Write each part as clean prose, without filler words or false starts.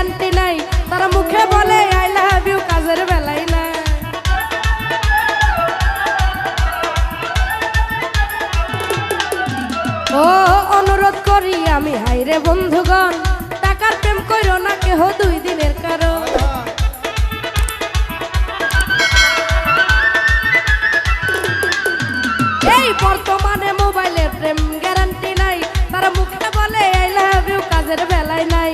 Guarantee নাই, তারা মুখে বলে আই লাভ ইউ, কাজের বেলায় না। ও অনুরোধ করি আমি হাইরে বন্ধুগণ, টাকার প্রেম কইরো না কেহ 2 দিনের কারণ। এই বর্তমানে মোবাইলের প্রেম গ্যারান্টি নাই, তারা মুখে বলে আই লাভ ইউ, কাজের বেলায় নাই।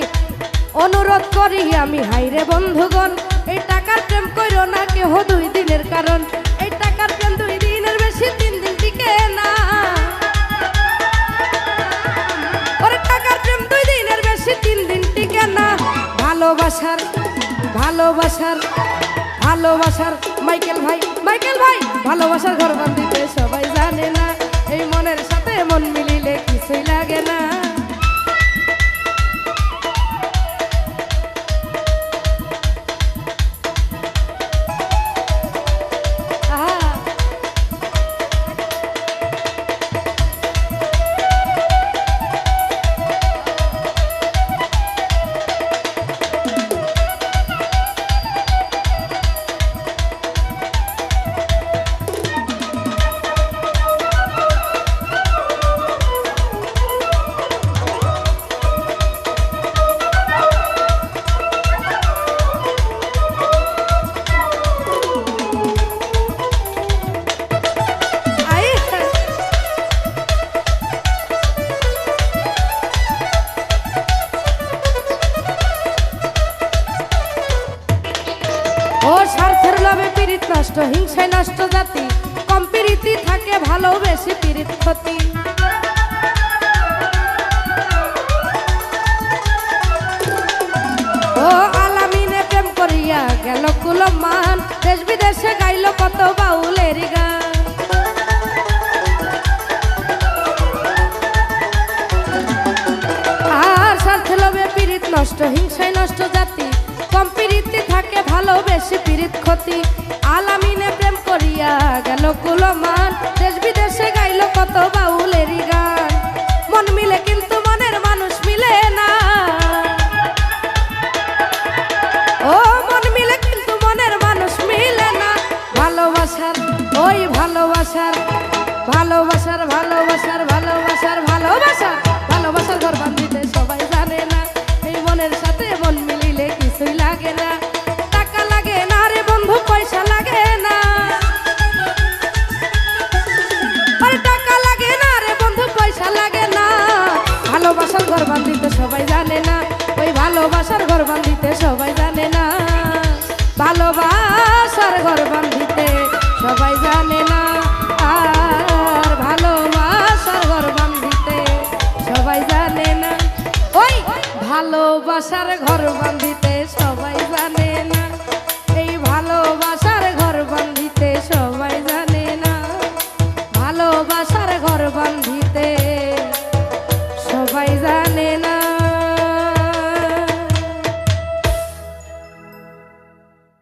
অনুরোধ করি আমি হাইরে বন্ধুগণ, এই টাকার প্রেম কইরো না কেহ 2 দিনের কারণ। এই টাকার প্রেম 2 দিনের বেশি 3 দিন টিকে না। ওরে টাকার প্রেম 2 দিনের বেশি 3 দিন টিকে না। ভালোবাসার ভালোবাসার ভালোবাসার মাইকেল ভাই, মাইকেল ভাই, ভালোবাসার ঘর বাঁধিতে সবাই জানে না। এই মনের সাথে মন মিলিলে কিছুই লাগে না। ও স্বার্থের লোভে পীড়িত নষ্ট, হিংসায় নষ্ট জাতি, কম পীড়িতি থাকে ভালোবেসে পীড়িত ক্ষতি। ও আলামিনে প্রেম করিয়া গেল কুলমান, দেশ বিদেশে গাইল কত বাউলের গান। আর স্বার্থের লোভে পীড়িত নষ্ট, হিংসায় নষ্ট জাতি, কম পীড়িতি থাকে ভালোবেসে পীড়িত ক্ষতি। আলামিনে প্রেম করিয়া গেল কুলমান, দেশ বিদেশে গাইল কত বাউলের গান। মন মিলে কিন্তু মনের মানুষ মিলে না। ও মন মিলে কিন্তু মনের মানুষ মিলে না। ভালোবাসার ওই ভালোবাসার ভালোবাসার ভালোবাসার ভালোবাসার ভালোবাসার ভালোবাসার ঘর বাঁধিতে সবাই জানে না। এই মনের সাথে মন মিলিলে কিছুই লাগে না। টাকা লাগে না রে বন্ধু, পয়সা লাগে না। আর টাকা লাগে না রে বন্ধু, পয়সা লাগে না। ভালোবাসার ঘর বাঁধিতে সবাই জানে না। ওই ভালোবাসার ঘর বাঁধিতে সবাই জানে না। ভালোবাসার ঘর বাঁধিতে সবাই জানে না। আর ভালোবাসার ঘর বাঁধিতে সবাই জানে না। ওই ভালোবাসার ঘর বাঁধিতে সবাই জানে না। এই ভালোবাসার ঘর বাঁধিতে